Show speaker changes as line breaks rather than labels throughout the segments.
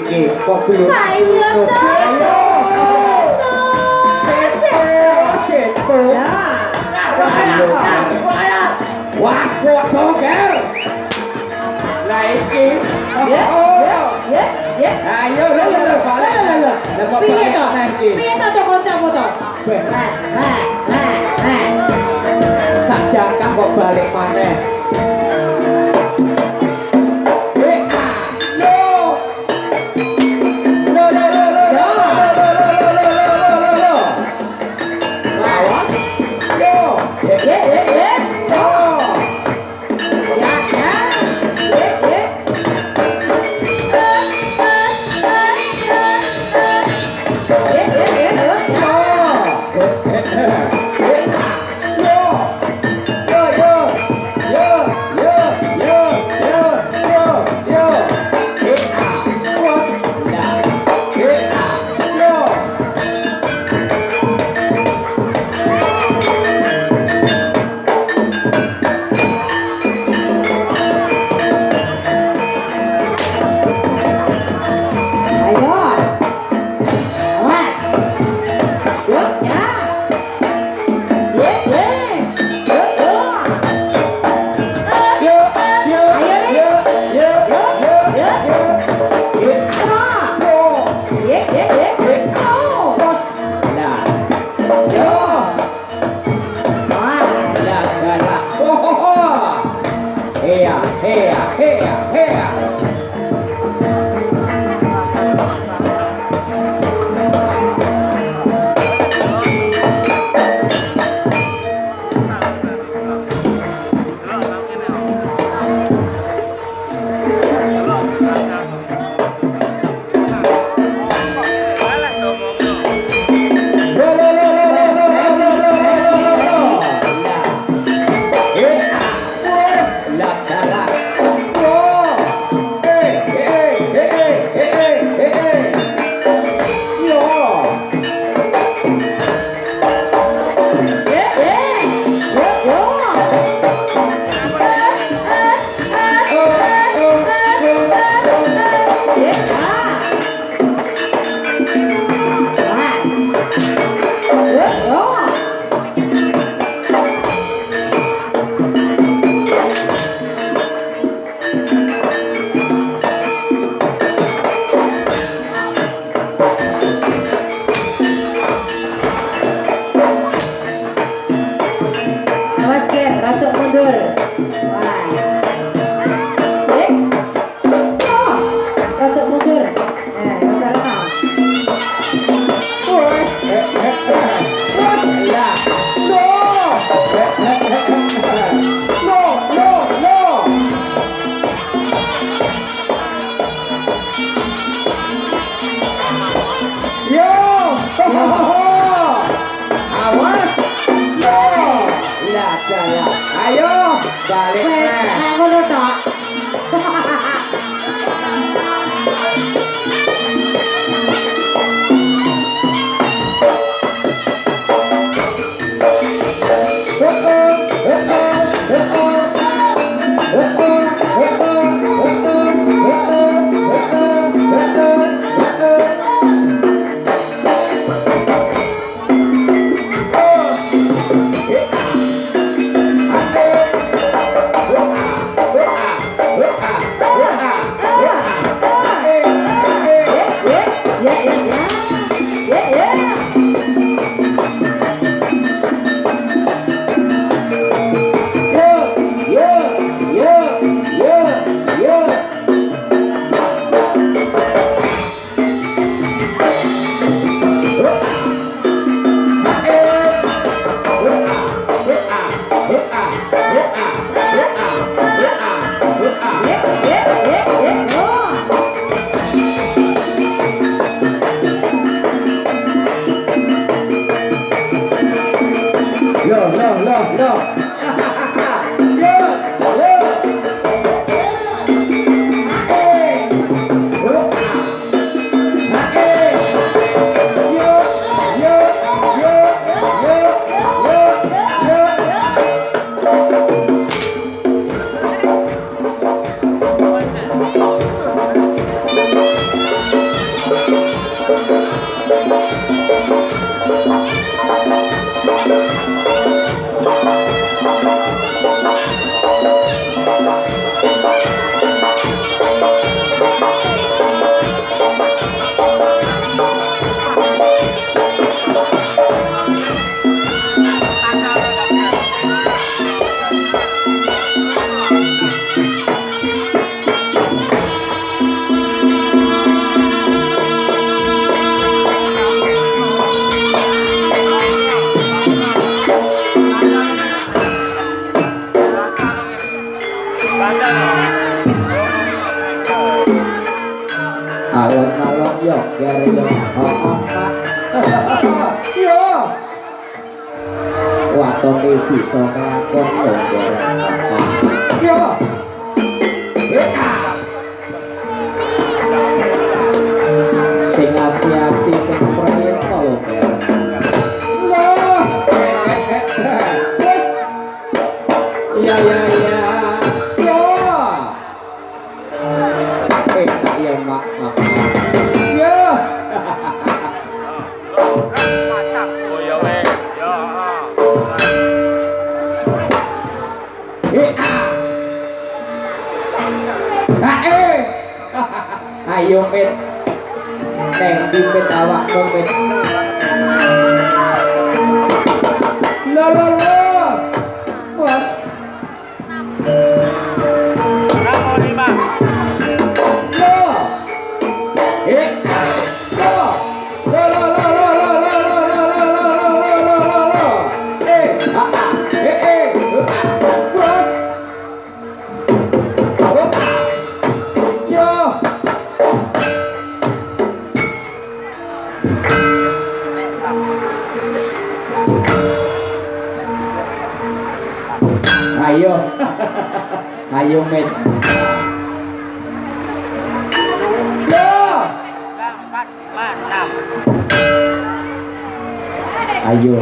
iki kok belum
ayo
sepo
ya
was foto ger lah iki
ya
ayo lho balik lho kok
piye to
iki
piye to kancamu to
sak jangkah kok balik maneh Alon-alon yo ger yo omak yo waton bisa nglakon yo sing ati-ati sing prayitna lho wes ya yo tak ya mak yo ayo met teng dimpet awakmu met lo bos kamu lima lo ayo met ayo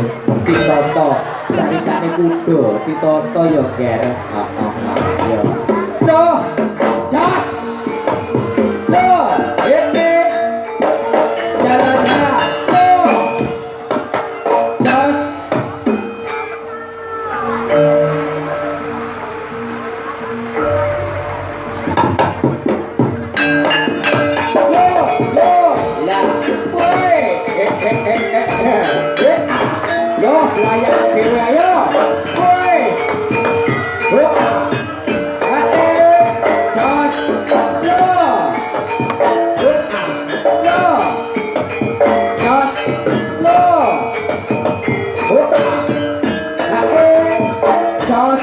ditoto dari sana kudo ditoto yo ger yo do jas do ini jalannya do jas layak dewe ayo woi jos jos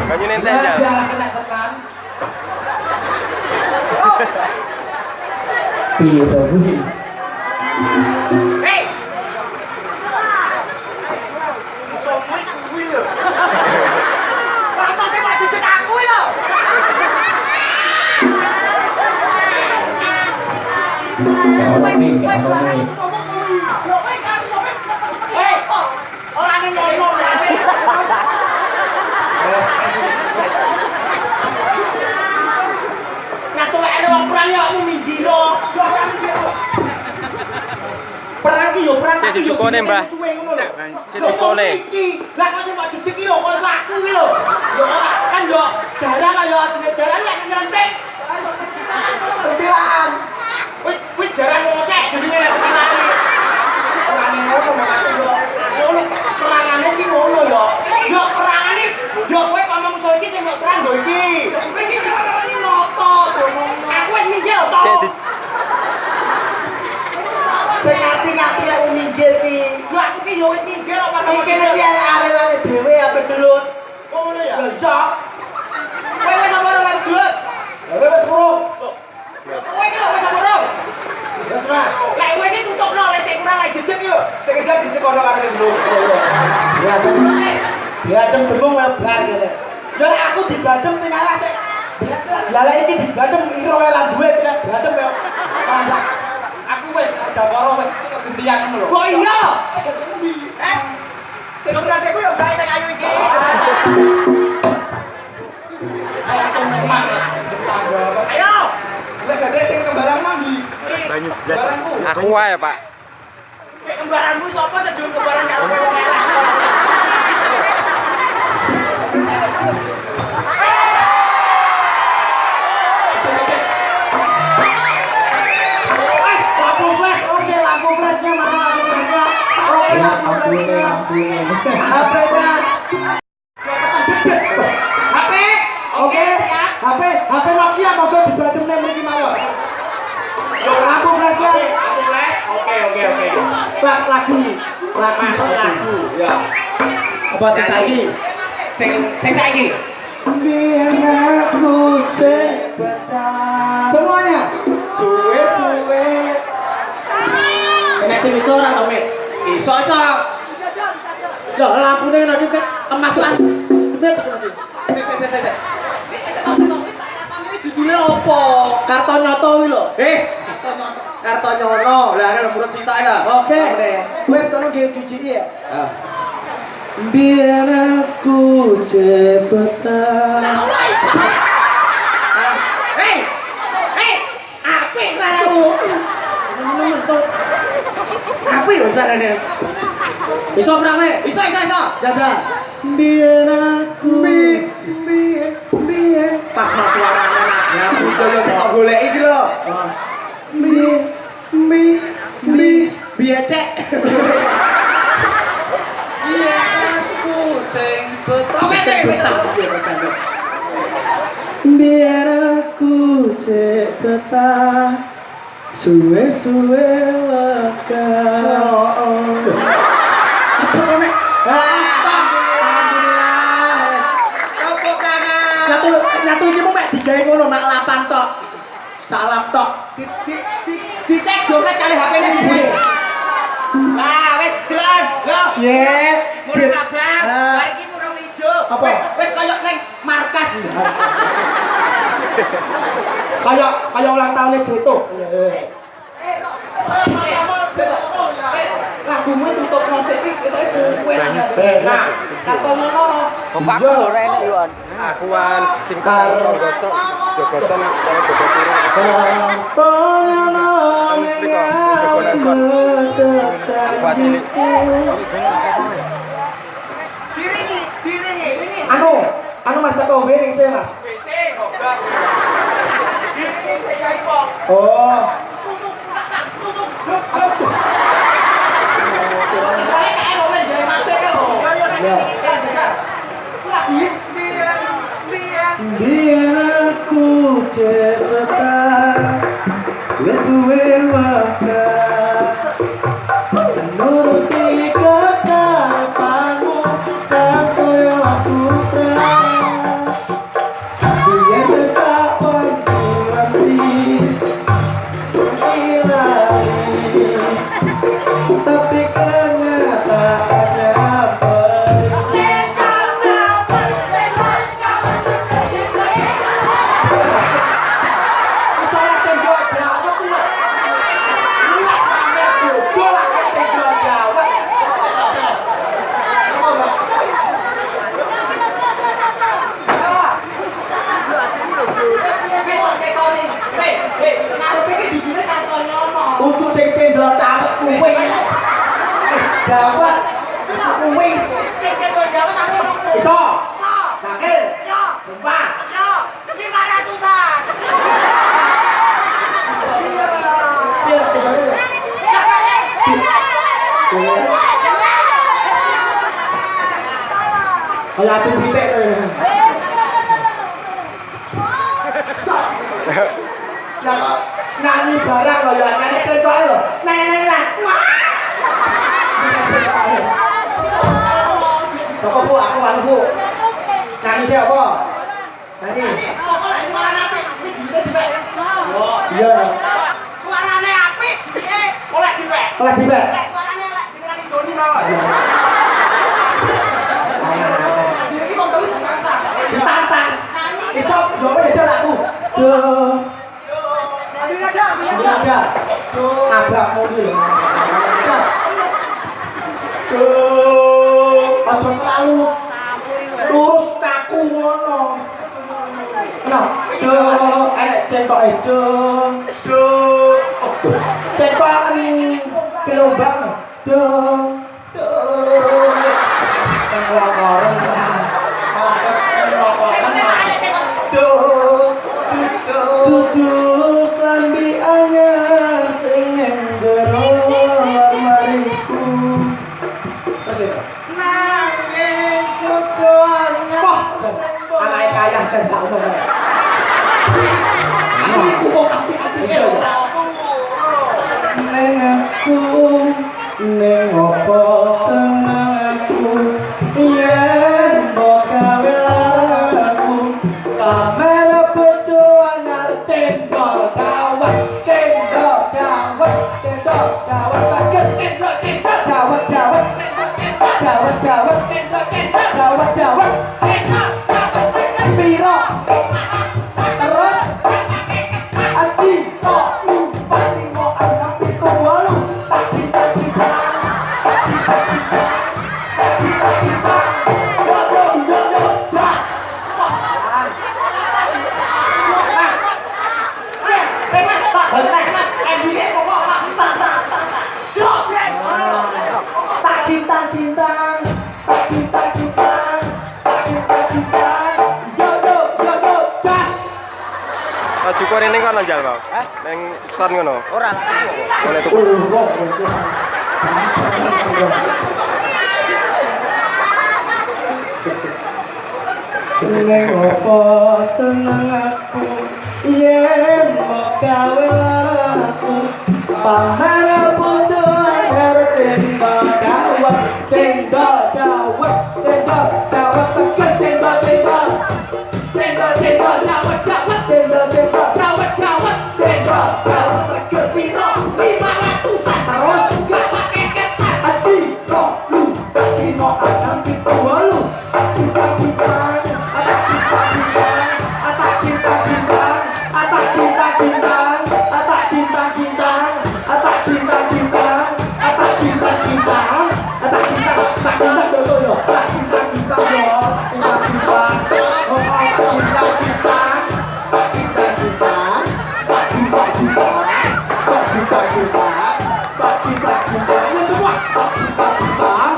Ganyu nente aja.
Kena tekan. Piye to kuwi?
Hei. Sopo iki kuwi lho. Masa sing mau jujur aku lho. Hei, ora ning ngono ya. Ngatuke wong perang yo aku minggiro. Perang ki yo perang.
Sik dicukone, Mbah. Sik dicukone.
Lah kok sing mau jujur ki lho kok aku ki lho. Yo ora kan yo jaran yo jenenge jaran lek nyontek. Kecilaan. Wis jaran ngosek jenenge lek kecilaan. Ora ngono makane yo. Ngono perangane ki ngono yo. Yo perangane yo kowe ngomong musuh iki sing mbok serang yo iki. Kowe iki noto to ngono. Aku wis minggir to. Sing ati-ati lek minggir ki. Yo aku ki yo wis minggir kok pakai kene iki arek-arek dhewe ape gelut. Kok ngono ya? Lah iya. Kowe wis ora lek gelut. Kowe wis urung. Kowe iki lho wis urung. Wis ora. Lek wis tutupno lek sing kurang lek jejeg yo. Sing gedhe disekono karo dulu. Ya. Ya tem tembung wae blar kene. Yo aku dibadem ning alas sik. Lah lek iki dibadem ira wae ra duwe bradem yo. Aku wis ada karo wis kegendian ngono lho. Kok iya? Sing ora aku yo gawe sing ayu iki. Ayo. Wis gede sing kembaran mandi.
Banyu jasa. Aku wae, Pak.
Kembaranmu sapa sedulur kembaran karo kowe wong elek. Lampu flashnya mana lampu flashnya? Oke, lampunya. HP-nya. HP? Oke, HP Nokia moga dibademne mriki mawon. Lampu flashnya. Lampu flash. Oke. Lagu. Ya. Apa sing saiki? Sing saiki. Biar aku sebentar. Semuanya. Suwe. Nek sing iso ora to, Mit? Iso. Lho, lampune nek kemasukan. Gede to Mas. Sik. Judule opo? Kartonyoto kuwi lho. Kartonyono. Lah nek menurut citake lah. Oke. Wes kono nggih cuci iki ya. Heeh. Biar aku cepetan. Hei, apik suaramu. Apa ya suaranya? Bisa berapa? Bisa. Jaga. Biar aku. Pas mas suaranya nak. Ya, udah saya tak boleh iki lho. Biar cek. Biar aku sing betah. Biar aku cek betah. Suwe waka. Aduh kome. Alhamdulillah. Tepuk tangan. Nyatu iki mau mek digawe ngono mak lapan tok. Salam tok. Dicek dompet kali HP-ne iki. Lah wis jalan. Lho. Ye. Mun kabar. Bar iki murung ijo. Apa? Wis koyo ning markas. Kayak ulang tahunnya Jeto. Lagumu tutup musik iki kowe. Nah, katono.
Bapak ora enak yo. Aku wan sing karo gosok jogosan saya gosok.
Anu mas tak tahu wiring saya mas. Oh. Biar aku cepetan, gak suwe waktu. Nuruti kata panu, sasoyo aku dia pesta panti tapi kenyataannya untuk sing cendol cawet kuwi. Dawet kuwi. Sing cendol dawet aku iso. Nakil. Yo. Sumpah. Yo. 500-an. Kalau aku pitik nyanyi barang loh ya, nyanyi cendol loh. Nah. Toko bu, aku malu bu. Nyanyi siapa? Nyanyi. Pokoknya suaranya apik, ini juga dibek. Iya. Suaranya apik, oleh dibek. Oleh dibek. Suaranya oleh dibek di Doni mau. Ditantang. Isop, jawabnya aja lah aku. Ada. Nabrak mobil. Aja terlalu lurus kaku ngono. Nah, cengkok itu. Cengkokan gelombang. Duduk lambi anyar sing njero lemariku. Nanging kokoan. Wah, anake kaya jan gak ono. Aku kok apik-apik lho. Neng aku neng opo senengku yen mbok gawe laku pamer bojo anyar cendol dawet sakit dawet piro terus aji kok lupa limo anak pitu walu taki
Cukup ini kan lanjal bang, neng san ngono.
Orang.
Boleh tuh.
Neng opo seneng aku yen mau gawe laku pamer bojo anyar cendol dawet sakit cendol dawet sakit piro 500-an terus gak pake ketan aji kok lu bagi mau anak pitu walu semua Bintang-bintang.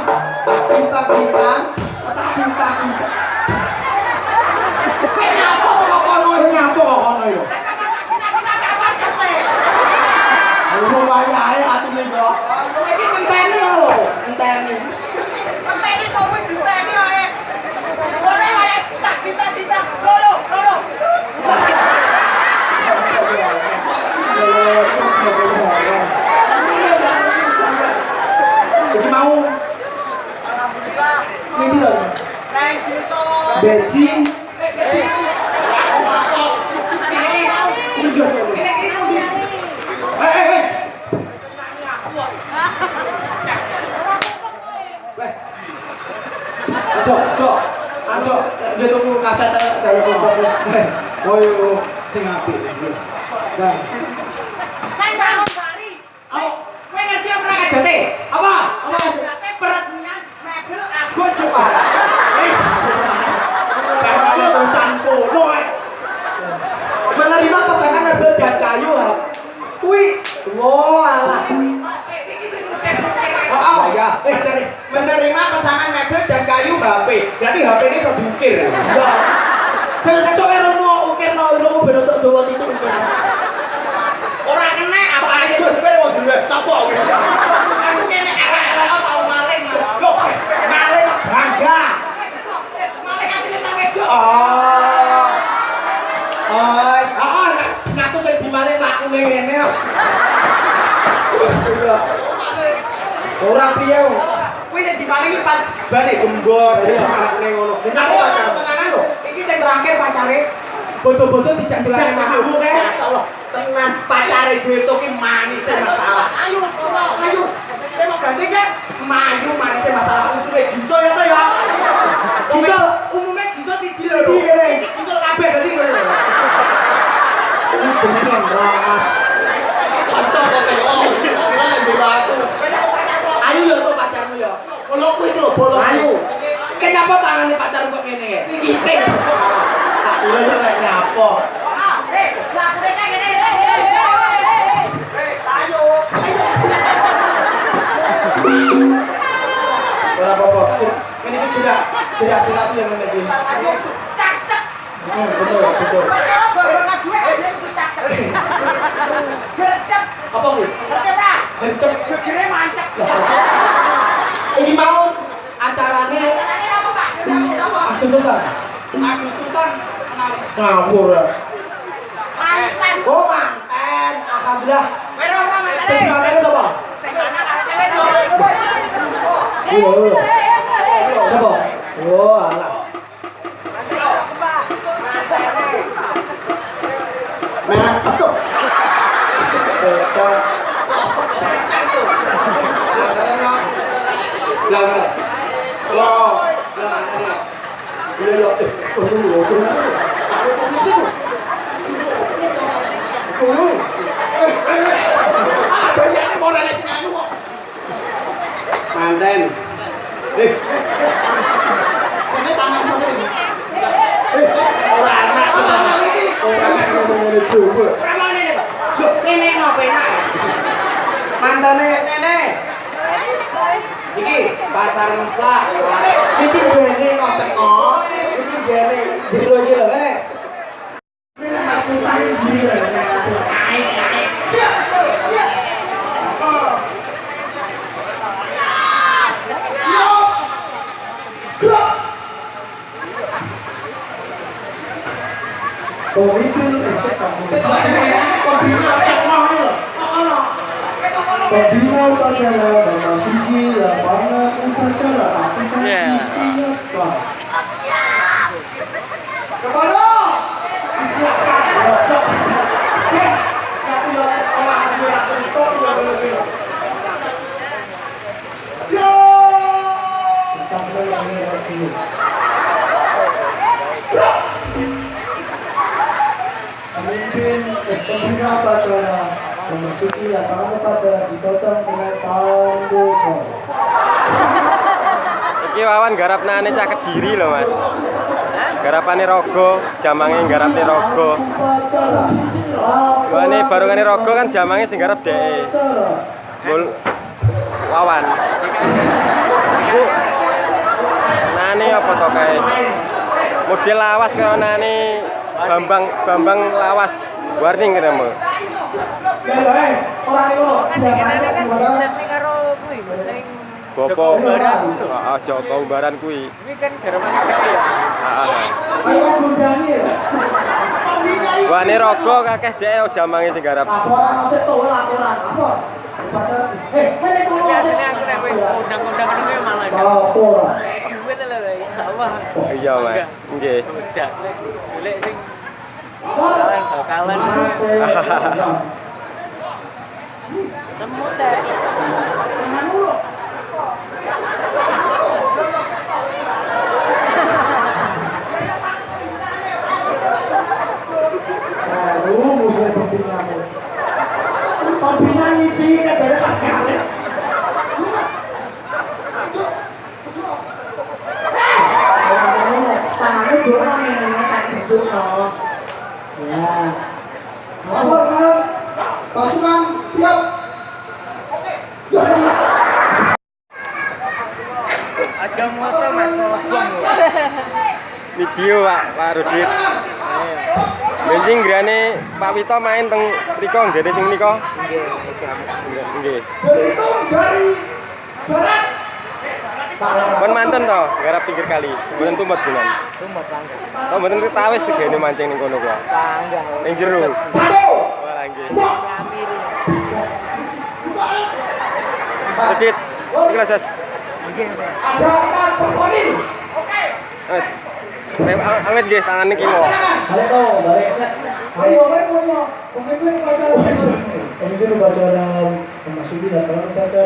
Kenapa kok kono? Kenapa kok kono yo? Ayo wayahe atine kok. Iki ngenteni lho, ngenteni. Ngenteni kok wis diteni ae. Ora wayahe kita. Lolo. Jadi mau ini loh. Beji. Aduh, dia tunggu kaset dari terus. Woyo, sing apik. Nah. Saya bangun bari. Oh, kowe ngerti apa ngajate? Apa? Ngajate peresmian mebel Agus coba. Kamu urusan kono menerima pesanan mebel dan kayu. Kuwi, alah. Oh, ya. Jadi menerima pesanan mebel dan kayu HP. Jadi HP ini kebuker. Ya. Sesuk erono ukirno ilmu ben untuk dawa itu. Ora kena apa ae wis kowe wong duwe sapa kowe. Aku kene arek-arek tau maling. Lho, maling bangga. Maling atine tak wedok. Ngaku sing dimaling lakune ngene. Ora piye. Kuwi sing dimaling pas bane gembor lakune ngono. Aku pacaran lho. Iki sing terakhir pacare. Bodo-bodo dijak dolane makmu kae. Masyaallah. Tenan pacare Wirto ki manis masalah. Ayo. Saya mau gandeng ya. Maju manis masalah utuhe gitu ya to ya. Bisa umumnya gitu siji lho. Gitu kabeh dadi ngono. Ini jenenge ramas. Kanca kok kaya ayo ya to pacarmu ya. Kalau kuwi lho bolo. Ayo. Kenapa tangannya pacar kok ngene ya? Iki. Tak boleh kayak nyapa. Lakune kayak ngene. Ayo. Ora apa-apa. Ini tidak silat yang ngene iki. Cacek. Betul. Apa kuwi? Gercep gegere mancek. Iki mau acarane Agustusan. Ngawur ya. Manten. Oh manten. Alhamdulillah. Kowe ora manten. Sing manten sapa? Sing lanang karo cewek cowok. Sapa? Oh, alah. Nah, betul. Manten. Ini tangan sampe. Ora anak. Ora ngene coba. Ora ngene, Pak. Lho, ngene ngopo enak. Mantane ngene. Iki pasar Memplak. Iki bene ngotek kok. Iki bene jero iki lho ngene. Ini aku tarik diri lho. Ae. Pembina upacara memasuki lapangan upacara pastikan isinya Pak. Kepada pembina upacara memasuki lapangan upacara ditotong dengan tandoso.
Iki Wawan garapnane cah Kediri lho, Mas. Garapane Rogo, jamange garapne Rogo. Wane barungane Rogo kan jamange sing garap dhek. Wawan. Bu, nani apa to kae? Model lawas kaya nani Bambang lawas. Warning kira mo. Bopo. Heeh, Joko Umbaran kuwi.
Ini kan garapan KPI ya.
Wah, ini rogo kakeh dhek jamange sing garap.
Laporan ose to laporan. Apa?
Tapi aslinya aku nek wis undang-undang ngono kuwi malah gak.
Laporan.
Duit lho insyaallah.
Iya, Mas. Nggih.
Udah. Golek sing bakalan temu teh.
Musuhnya pembina ngisi kerjanya pas karet. Tangannya dorang ini itu no. Ya. Lapor kanan. Pasukan siap. Oke.
Aja motor Mas Bobong.
Video Pak Rudit. Benjing grane Pak Wito main teng mriko nggene sing nika. Nggih.
Dari barat.
Pun mantun to, garap pinggir kali. Mboten tumut bulan.
Tumut langga.
To mboten ketawis segene mancing ning kono kuwi.
Langga.
Ning jero.
Satu.
Wah, nggih.
Amir.
Rudit. Iki leses.
Ada akan personil. Oke.
Awet nggih tangan niki mau.
Balik to, balik set. Ayo, punya. Pemimpin baca. Pemimpin baca dalam memasuki dalam baca.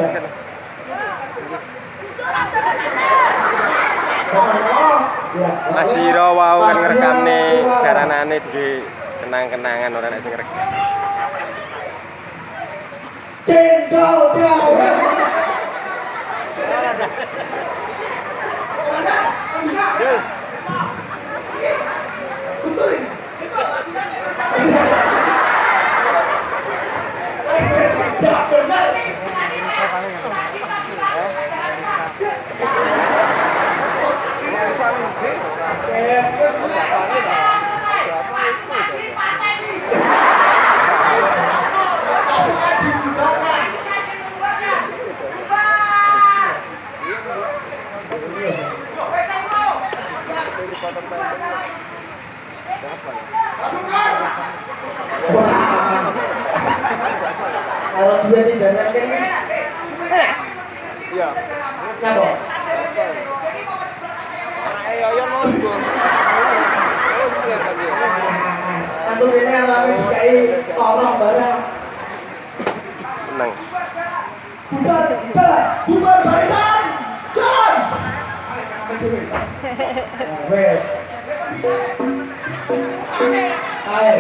Mas Diro wau kan ngrekamne jaranane di kenang-kenangan ora nek sing ngrek.
Cendol dawe. Kalau dia dijajakin
Iya.
nyapa?
Ayo yo nunggu.
Satu ini alami kayak orang barang.
Tenang.
Bubar, jalan, bubar barisan, jalan. Wes. Ayo.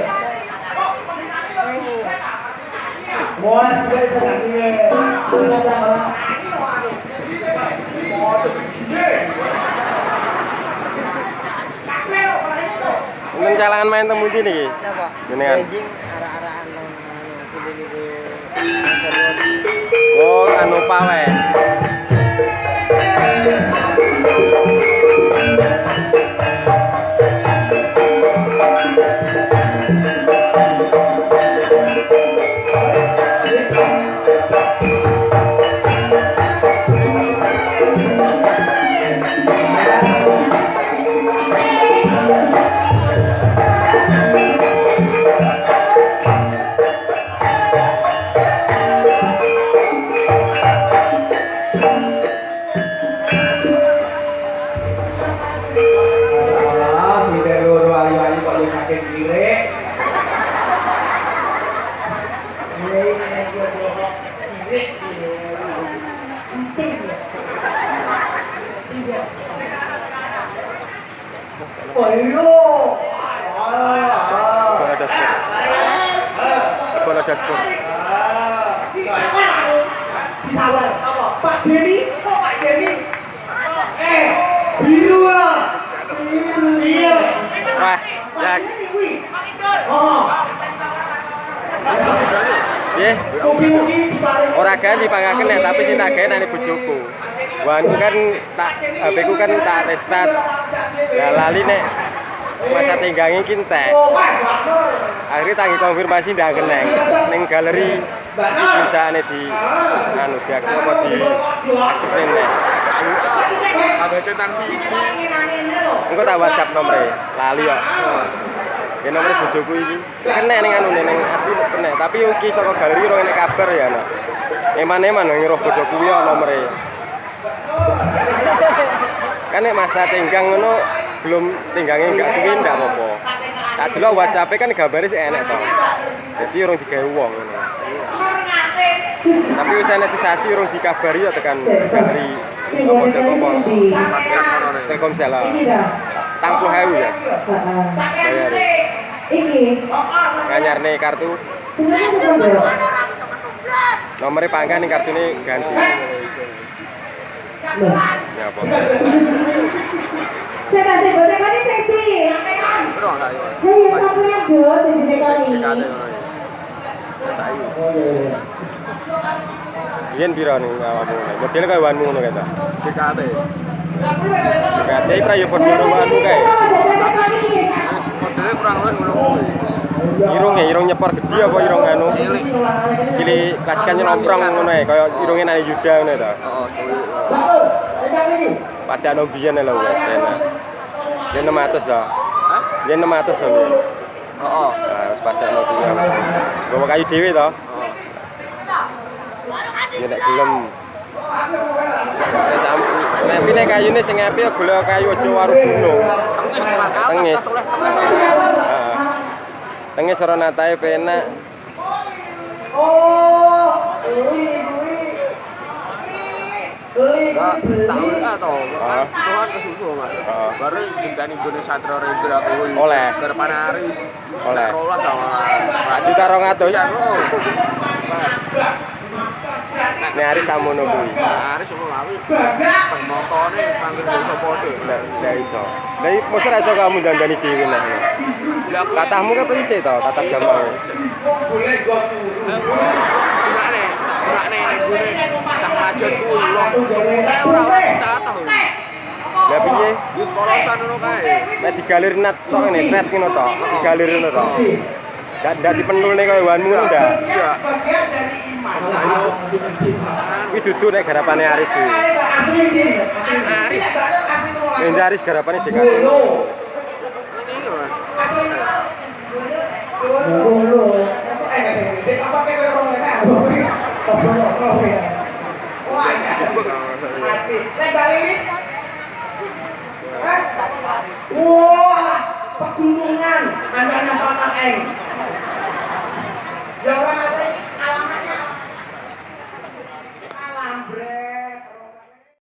Mohon juga sedang ini.
Nang calangan main temu ndi niki?
Napa?
Jenengan.
Anjing arah-arahan nang kuwi
Oh, anu pawe. Bola dashboard.
Sabar. Pak Denny, kok Pak Denny? Biru lah. Iya.
Wah, ya.
Oh.
Nggih.
Mugi-mugi diparing.
Ora ganti pangaken nek tapi sing tak gawe nang bojoku. Wanku kan tak HP ku kan tak restart. Lah lali nek masa tenggangi ki entek. Akhirnya tangi konfirmasi ndak keneng ning galeri iki bisane di anu diaktif apa di aktifin nek.
Ada centang siji.
Engko tak WhatsApp nomere, lali kok. Ya nomor bojoku iki. Kenek ning anu ning asli kenek, tapi uki saka galeri ora enek kabar ya ana. Eman-eman ngiruh bojoku ya nomere. Kan nek masa tenggang ngono belum tenggange enggak suwi ndak apa-apa. Tak delok WhatsApp kan gambare sik enek to. Dadi urung digawe wong ngono. Tapi wis ana sisasi urung dikabari ya tekan galeri apa Telkomsel.
Ini dah.
40.000 ya. Bayar.
Ini.
Nganyarne kartu
Sebenarnya sebenarnya.
nomornya panggah nih kartu ini ganti. Ya apa?
Saya kasih boleh kan ini seksi.
Berong saya.
Hei, satu yang dua jadi kali.
Kate ngono ya. Saya.
Yen piro ning awakmu? Model kaya wanmu ngono kae ta.
DKT.
Kate prayo padha karo wanmu kae.
Modelnya kurang lebih ngono kuwi.
Irung nyepor gede apa irung anu?
Cilik.
Cilik klasikan nyelomprong ngono ae kaya irunge nang Yuda ngono ta.
Oh, cilik.
Pada no biyen lho wis tenan. Yen 600 ta.
Hah?
Yen 600 to.
Heeh.
Nah, wis pada no biyen. Gowo kayu dhewe to. Ya nek gelem. Wis nepi nek kayune sing apik ya golek kayu aja waru gunung. Tengis. Heeh. Tengis ora natae penak.
Enggak, tahu enggak toh. Tuhan kesusu, Mas. Baru gentani gone Satrio Rendra kuwi.
Oleh.
Garepane Aris.
Oleh.
Rolas sama.
Juta 200.
Iya, oh.
Nek hari samono kuwi.
Aris sama lawi. Penontonnya panggil iso padha.
Ndak iso. Lah mosok ra iso kamu dandani dhewe nek. Katahmu kan pelisih to, tatap jamaah.
Cak kuwi semute ora ditata.
Lah piye?
Wis polosan ngono kae.
Nek digalir nat tok ngene sret ngono tok. Digalir ngono tok. Ndak dipenulne kaya wanmu ndak.
Iya. Ayo.
Iki dudu nek garapane Aris iki.
Aris.
Nek Aris garapane DKT.
Ini Mas.
Wah, pegunungan, anak-anak Patang Eng. Ya orang